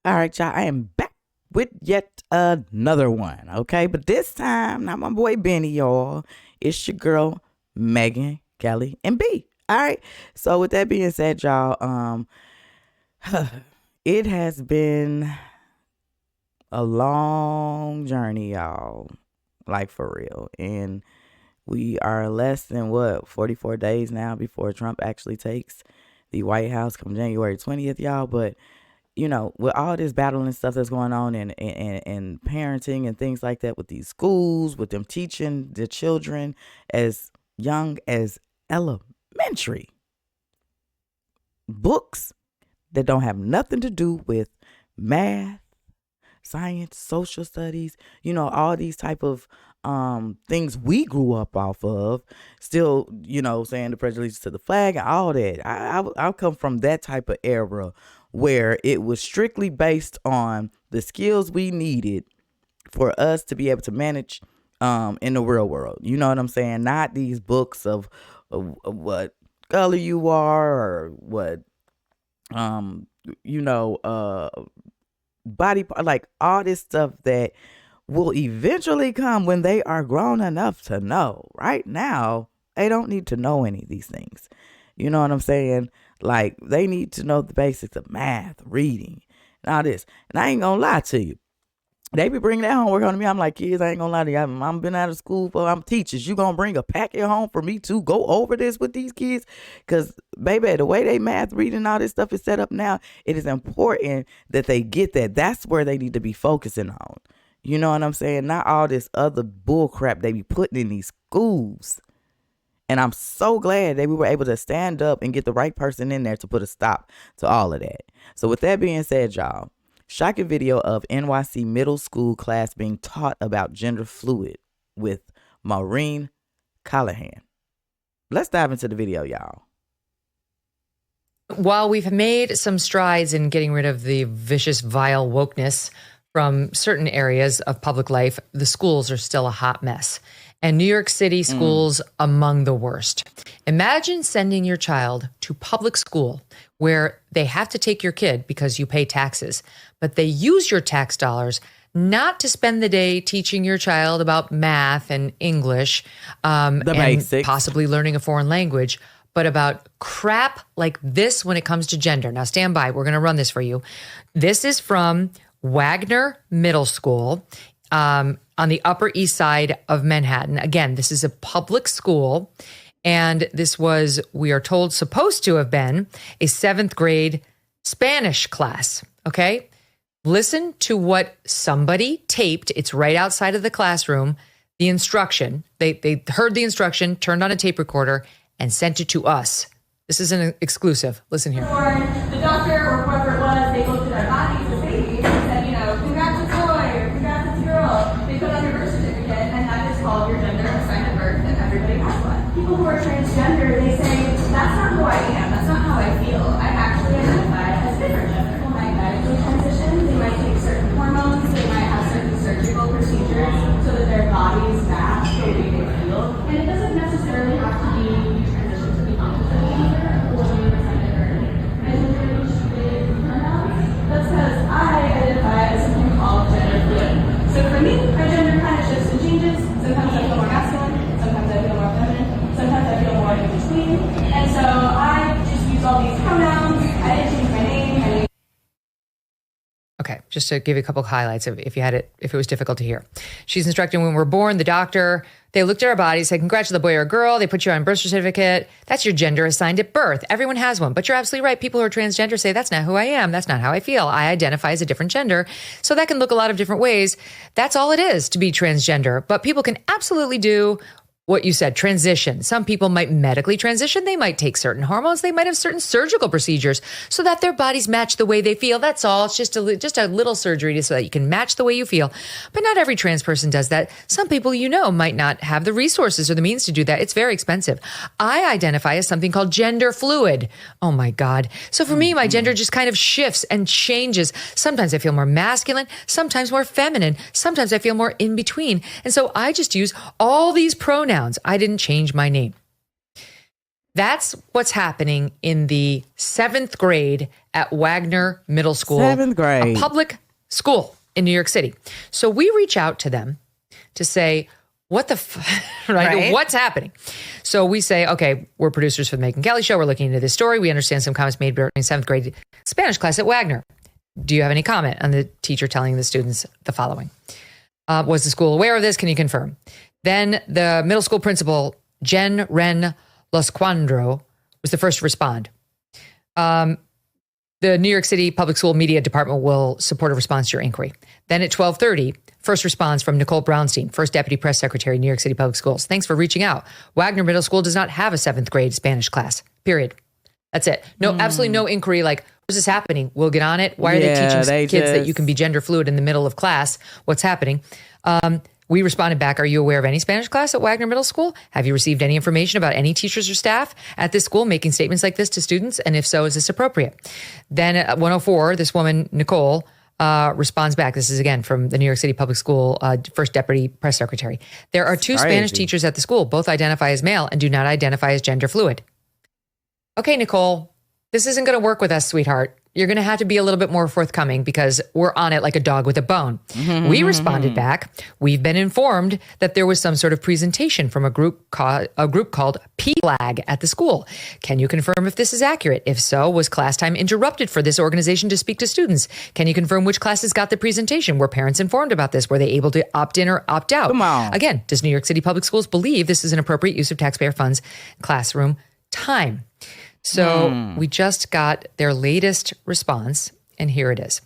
All right, y'all. I am back with yet another one. Okay, but this time, not my boy Benny, y'all. It's your girl Megan, Kelly, and B. All right. So with that being said, y'all, it has been a long journey, y'all. Like for real, and we are less than 44 days now before Trump actually takes the White House come January 20th, y'all. But with all this battle and stuff that's going on and parenting and things like that with these schools, with them teaching the children as young as elementary books that don't have nothing to do with math, science, social studies, all these type of things we grew up off of, still, saying the pledge of allegiance to the flag and all that. I come from that type of era where it was strictly based on the skills we needed for us to be able to manage in the real world. You know what I'm saying? Not these books of what color you are or what body part, like all this stuff that will eventually come when they are grown enough to know. Right now, they don't need to know any of these things. You know what I'm saying? Like, they need to know the basics of math, reading, and all this. And I ain't gonna lie to you. They be bringing that homework on me. I'm like, kids, I ain't gonna lie to you. I'm been out of school I'm teachers. You gonna bring a packet home for me to go over this with these kids? Because, baby, the way they math, reading, all this stuff is set up now, it is important that they get that. That's where they need to be focusing on. You know what I'm saying? Not all this other bull crap they be putting in these schools. And I'm so glad that we were able to stand up and get the right person in there to put a stop to all of that. So with that being said, y'all, shocking video of NYC middle school class being taught about gender fluid with Maureen Callahan. Let's dive into the video, y'all. While we've made some strides in getting rid of the vicious, vile wokeness from certain areas of public life, the schools are still a hot mess. And New York City schools among the worst. Imagine sending your child to public school where they have to take your kid because you pay taxes, but they use your tax dollars not to spend the day teaching your child about math and English, and basics, possibly learning a foreign language, but about crap like this when it comes to gender. Now stand by, we're gonna run this for you. This is from Wagner Middle School on the Upper East Side of Manhattan. Again, this is a public school, and this was, we are told, supposed to have been a 7th grade Spanish class, okay? Listen to what somebody taped. It's right outside of the classroom, the instruction. They heard the instruction, turned on a tape recorder, and sent it to us. This is an exclusive. Listen here. The doctor or whoever it was, they looked at our bodies as babies and said, congrats, it's a boy, or congrats, it's a girl. They put on your birth certificate, and that is called your gender assigned at birth, and everybody has one. People who are transgender, they say, that's not who I am, that's not how I feel. I actually identify as different gender. People might medically transition, they might take certain hormones, they might have certain surgical procedures so that their bodies match the way they feel. And it doesn't necessarily have to be transition to become a gender or that's because I identify as something called gender fluid. So for me, my gender kind of shifts and changes. Sometimes I feel more masculine, sometimes I feel more feminine, sometimes I feel more in between. And so I just use all these pronouns. I didn't change my name. Okay, just to give you a couple of highlights if it was difficult to hear. She's instructing when we're born, the doctor, they looked at our bodies, said, congrats to the boy or girl. They put you on birth certificate. That's your gender assigned at birth. Everyone has one, but you're absolutely right. People who are transgender say, that's not who I am. That's not how I feel. I identify as a different gender. So that can look a lot of different ways. That's all it is to be transgender. But people can absolutely do what you said, transition. Some people might medically transition. They might take certain hormones. They might have certain surgical procedures so that their bodies match the way they feel. That's all. It's just a little surgery so that you can match the way you feel. But not every trans person does that. Some people, might not have the resources or the means to do that. It's very expensive. I identify as something called gender fluid. Oh my God. So for me, my gender just kind of shifts and changes. Sometimes I feel more masculine, sometimes more feminine, sometimes I feel more in between. And so I just use all these pronouns. I didn't change my name. That's what's happening in the 7th grade at Wagner Middle School. 7th grade. A public school in New York City. So we reach out to them to say, what the right? What's happening? So we say, okay, we're producers for the Megyn Kelly Show. We're looking into this story. We understand some comments made during 7th grade Spanish class at Wagner. Do you have any comment on the teacher telling the students the following? Was the school aware of this? Can you confirm? Then the middle school principal, Jen Ren Losquandro, was the first to respond. The New York City Public School Media Department will support a response to your inquiry. Then at 12:30, first response from Nicole Brownstein, First Deputy Press Secretary, New York City Public Schools. Thanks for reaching out. Wagner Middle School does not have a 7th grade Spanish class, period. That's it. No, absolutely no inquiry like, where's this happening? We'll get on it. Why are they teaching kids that you can be gender fluid in the middle of class? What's happening? We responded back, are you aware of any Spanish class at Wagner Middle School? Have you received any information about any teachers or staff at this school making statements like this to students? And if so, is this appropriate? Then at 1:04, this woman, Nicole, responds back. This is again from the New York City Public School First Deputy Press Secretary. There are 2 Spanish teachers at the school. Both identify as male and do not identify as gender fluid. Okay, Nicole, this isn't going to work with us, sweetheart. You're going to have to be a little bit more forthcoming because we're on it like a dog with a bone. We responded back. We've been informed that there was some sort of presentation from a group called P-Flag at the school. Can you confirm if this is accurate? If so, was class time interrupted for this organization to speak to students? Can you confirm which classes got the presentation? Were parents informed about this? Were they able to opt in or opt out? Come on. Again, does New York City Public Schools believe this is an appropriate use of taxpayer funds, classroom time? So we just got their latest response, and here it is.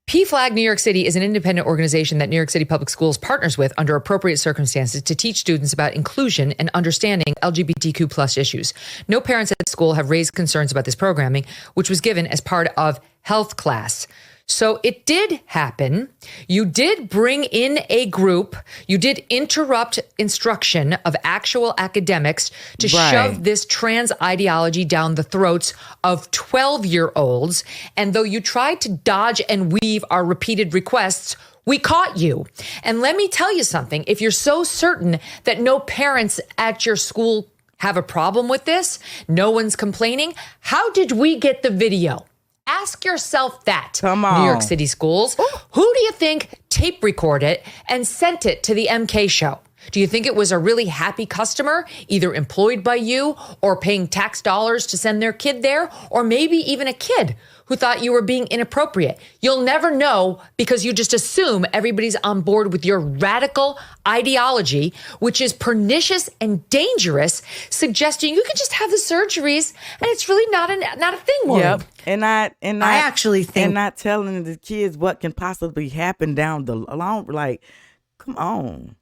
P-Flag New York City is an independent organization that New York City Public Schools partners with under appropriate circumstances to teach students about inclusion and understanding LGBTQ plus issues. No parents at the school have raised concerns about this programming, which was given as part of health class. So it did happen. You did bring in a group. You did interrupt instruction of actual academics to shove this trans ideology down the throats of 12-year-olds. And though you tried to dodge and weave our repeated requests, we caught you. And let me tell you something. If you're so certain that no parents at your school have a problem with this, no one's complaining, how did we get the video? Ask yourself that, Come on. New York City schools. Who do you think tape recorded it and sent it to the MK show? Do you think it was a really happy customer, either employed by you or paying tax dollars to send their kid there, or maybe even a kid who thought you were being inappropriate? You'll never know because you just assume everybody's on board with your radical ideology, which is pernicious and dangerous, suggesting you can just have the surgeries and it's really not a thing, woman. Yep. And I actually think, and not telling the kids what can possibly happen down the line. Like, come on.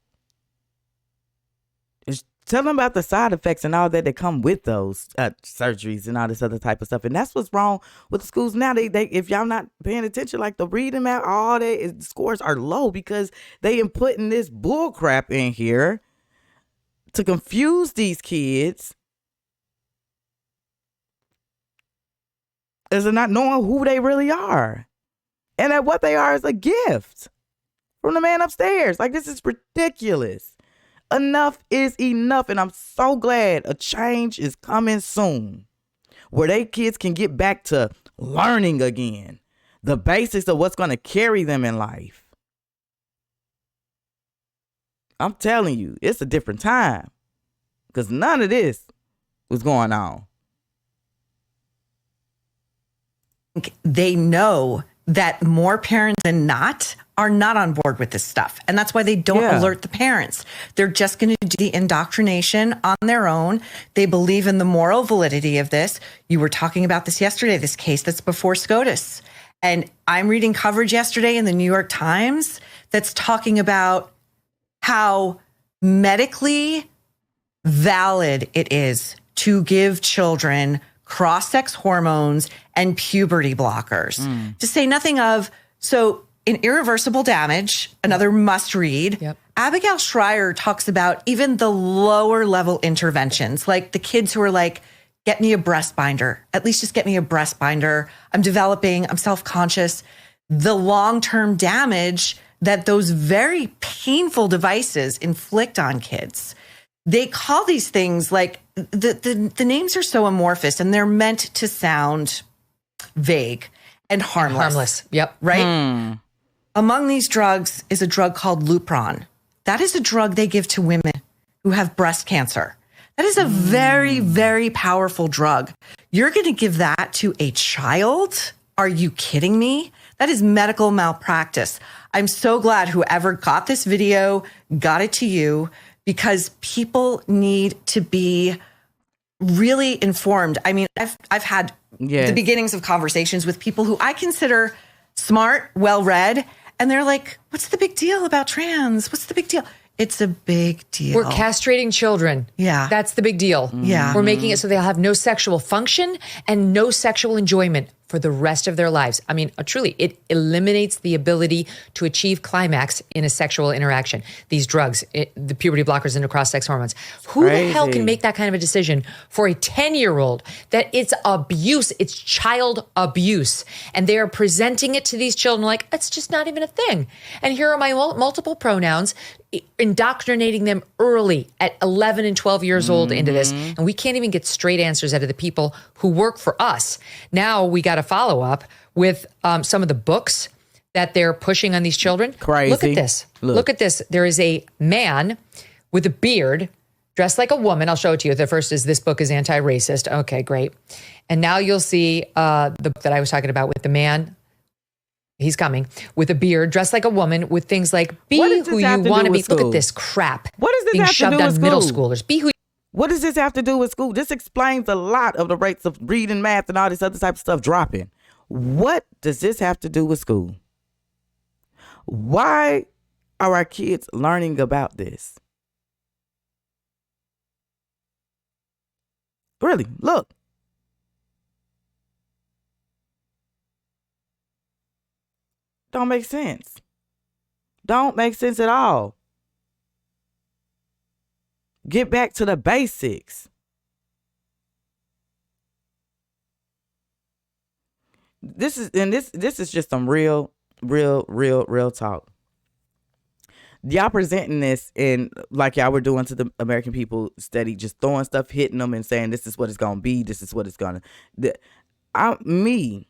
Tell them about the side effects and all that come with those surgeries and all this other type of stuff. And that's what's wrong with the schools now. They if y'all not paying attention, like the reading out, all that scores are low because they am putting this bull crap in here to confuse these kids as they're not knowing who they really are. And that what they are is a gift from the man upstairs. Like, this is ridiculous. Enough is enough, and I'm so glad a change is coming soon where they kids can get back to learning again, the basics of what's going to carry them in life. I'm telling you, it's a different time because none of this was going on. They know that more parents than not are not on board with this stuff. And that's why they don't alert the parents. They're just going to do the indoctrination on their own. They believe in the moral validity of this. You were talking about this yesterday, this case that's before SCOTUS. And I'm reading coverage yesterday in the New York Times that's talking about how medically valid it is to give children cross-sex hormones and puberty blockers. To say nothing of, so in Irreversible Damage, another must read, Abigail Schreier talks about even the lower level interventions, like the kids who are like, get me a breast binder, at least just get me a breast binder. I'm developing, I'm self-conscious. The long-term damage that those very painful devices inflict on kids. they call these things like the names are so amorphous and they're meant to sound vague and harmless. Harmless. Yep. Right? Among these drugs is a drug called Lupron. That is a drug they give to women who have breast cancer. That is a very, very powerful drug. You're going to give that to a child? Are you kidding me? That is medical malpractice. I'm so glad whoever got this video got it to you, because people need to be really informed. I mean, I've had the beginnings of conversations with people who I consider smart, well-read, and they're like, what's the big deal about trans? What's the big deal? It's a big deal. We're castrating children. Yeah. That's the big deal. Yeah. We're making it so they'll have no sexual function and no sexual enjoyment for the rest of their lives. I mean, truly, it eliminates the ability to achieve climax in a sexual interaction. These drugs, the puberty blockers and the cross-sex hormones. Who the hell can make that kind of a decision for a 10-year-old that it's abuse, it's child abuse, and they are presenting it to these children like, it's just not even a thing. And here are my multiple pronouns, indoctrinating them early at 11 and 12 years old into this. And we can't even get straight answers out of the people who work for us. Now we got to follow up with some of the books that they're pushing on these children. Crazy. Look at this. Look at this. There is a man with a beard dressed like a woman. I'll show it to you. The first is This Book is Anti-Racist. Okay, great. And now you'll see the book that I was talking about with the man. He's coming with a beard, dressed like a woman, with things like be who you want to be. Look at this crap. What does this being have to shoved do on with middle school? schoolers? Be who. What does this have to do with school? This explains a lot of the rates of reading, math, and all this other type of stuff dropping. What does this have to do with school? Why are our kids learning about this? Really, look. Don't make sense. Don't make sense at all. Get back to the basics. This is just some real talk. Y'all presenting this in like y'all were doing to the American people steady, just throwing stuff, hitting them and saying this is what it's gonna be, this is what it's gonna. Me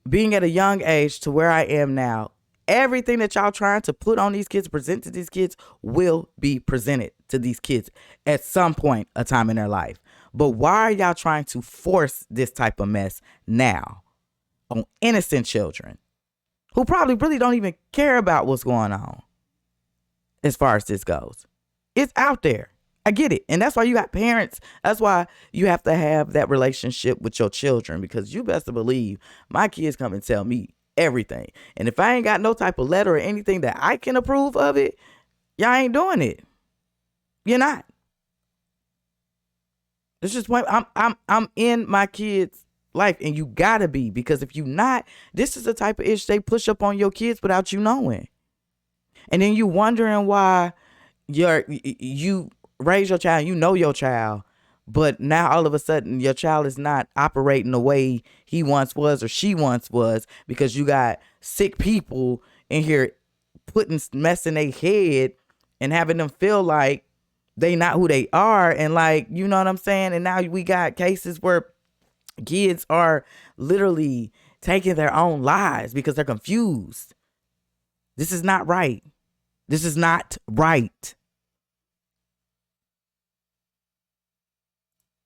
being at a young age to where I am now, everything that y'all trying to put on these kids, present to these kids, will be presented to these kids at some point a time in their life. But why are y'all trying to force this type of mess now on innocent children who probably really don't even care about what's going on as far as this goes? It's out there. I get it. And that's why you got parents. That's why you have to have that relationship with your children, because you best to believe my kids come and tell me everything. And if I ain't got no type of letter or anything that I can approve of it, y'all ain't doing it. You're not. It's just what I'm in my kids' life, and you gotta be, because if you not, this is the type of ish they push up on your kids without you knowing. And then you wondering why you raise your child, you know your child, but now all of a sudden your child is not operating the way he once was or she once was, because you got sick people in here putting mess in their head and having them feel like they not who they are. And like, you know what I'm saying? And now we got cases where kids are literally taking their own lives because they're confused. This is not right. This is not right.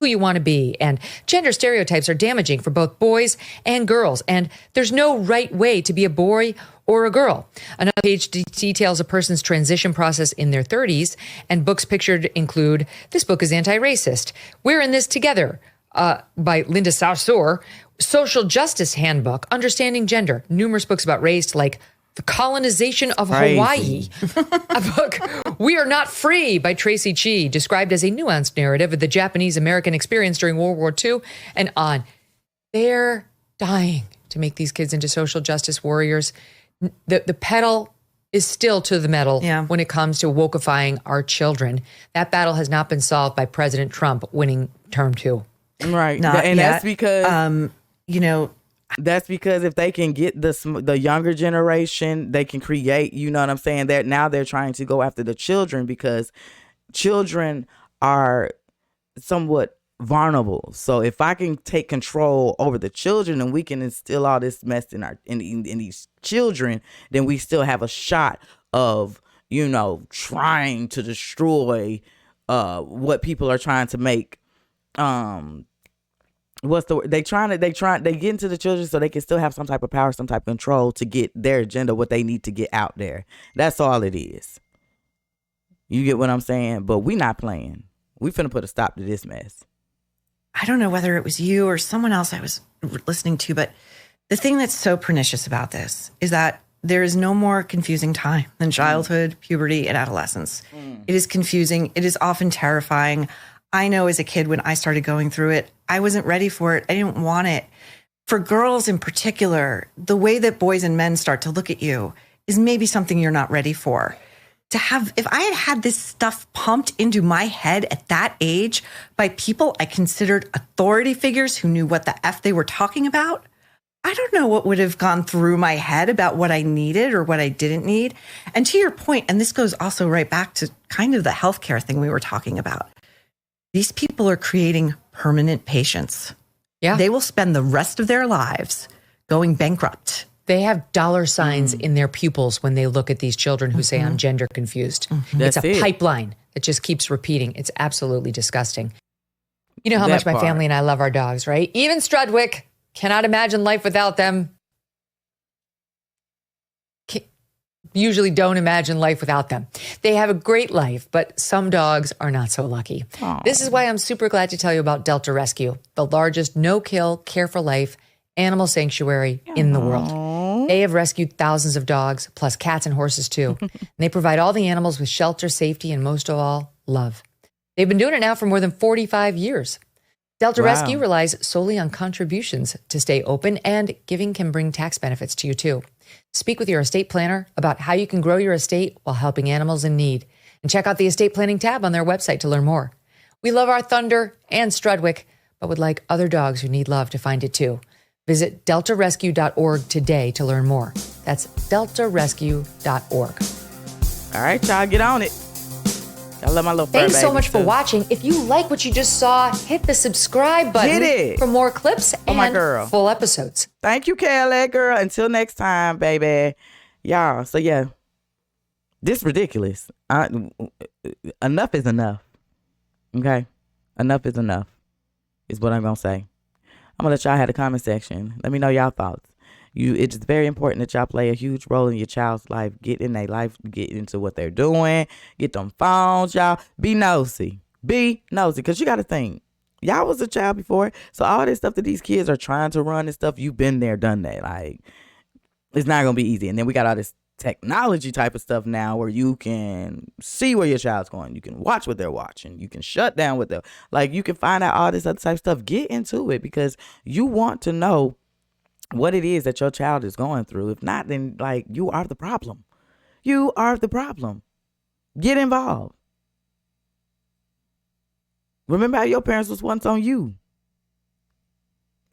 Who you want to be, and gender stereotypes are damaging for both boys and girls, and there's no right way to be a boy or a girl. Another page details a person's transition process in their 30s, and books pictured include This Book is Anti-Racist, We're in This Together by Linda Sarsour, Social Justice Handbook, Understanding Gender, numerous books about race like The Colonization of Hawaii, a book, We Are Not Free by Tracy Chee, described as a nuanced narrative of the Japanese-American experience during World War II, and on. They're dying to make these kids into social justice warriors. The pedal is still to the metal when it comes to wokeifying our children. That battle has not been solved by President Trump winning term 2. Right. Not and yet. that's because, that's because if they can get the younger generation, they can create, you know what I'm saying? That now they're trying to go after the children, because children are somewhat vulnerable. So if I can take control over the children and we can instill all this mess in these children, then we still have a shot of, trying to destroy what people are trying to make. What's the word? They get into the children so they can still have some type of power, some type of control to get their agenda, what they need to get out there. That's all it is. You get what I'm saying? But we not playing. We finna put a stop to this mess. I don't know whether it was you or someone else I was listening to, but the thing that's so pernicious about this is that there is no more confusing time than childhood, puberty, and adolescence. It is confusing. It is often terrifying. I know as a kid, when I started going through it, I wasn't ready for it. I didn't want it. For girls in particular, the way that boys and men start to look at you is maybe something you're not ready for. If I had this stuff pumped into my head at that age by people I considered authority figures who knew what the F they were talking about, I don't know what would have gone through my head about what I needed or what I didn't need. And to your point, and this goes also right back to kind of the healthcare thing we were talking about, these people are creating permanent patients. Yeah. They will spend the rest of their lives going bankrupt. They have dollar signs in their pupils when they look at these children who say, I'm gender confused. It's a pipeline that just keeps repeating. It's absolutely disgusting. You know how much my family and I love our dogs, right? Even Strudwick, cannot imagine life without them. Usually don't imagine life without them. They have a great life, but some dogs are not so lucky. Aww. This is why I'm super glad to tell you about Delta Rescue, the largest no-kill, care-for-life animal sanctuary in the world. They have rescued thousands of dogs, plus cats and horses too. And they provide all the animals with shelter, safety, and most of all, love. They've been doing it now for more than 45 years. Delta Rescue relies solely on contributions to stay open, and giving can bring tax benefits to you too. Speak with your estate planner about how you can grow your estate while helping animals in need. And check out the estate planning tab on their website to learn more. We love our Thunder and Strudwick, but would like other dogs who need love to find it too. Visit deltarescue.org today to learn more. That's deltarescue.org. All right, y'all, get on it. I love my little fur Thanks so much for too. watching. If you like what you just saw, hit the subscribe button for more clips and full episodes. Thank you, Kelly, girl. Until next time, baby. Y'all, so yeah, this is ridiculous. Enough is enough. Okay? Enough is enough is what I'm going to say. I'm going to let y'all have the comment section. Let me know y'all thoughts. It's very important that y'all play a huge role in your child's life. Get in their life, get into what they're doing, get them phones, y'all. Be nosy. Be nosy. Because you got to think, y'all was a child before. So all this stuff that these kids are trying to run and stuff, you've been there, done that. Like, it's not going to be easy. And then we got all this technology type of stuff now where you can see where your child's going. You can watch what they're watching. You can shut down what they're, like, you can find out all this other type of stuff. Get into it because you want to know what it is that your child is going through. If not, then like you are the problem. You are the problem. Get involved. Remember how your parents was once on you.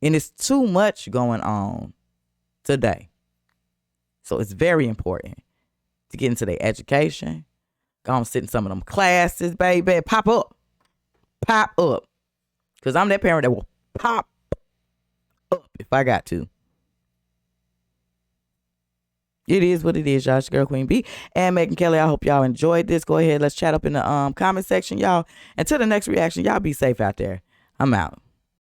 And it's too much going on today. So it's very important to get into their education. Go and sit in some of them classes, baby. Pop up. Pop up. Because I'm that parent that will pop up if I got to. It is what it is, y'all. It's your girl Queen B and Megan Kelly. I hope y'all enjoyed this. Go ahead, let's chat up in the comment section, y'all. Until the next reaction, y'all be safe out there. I'm out.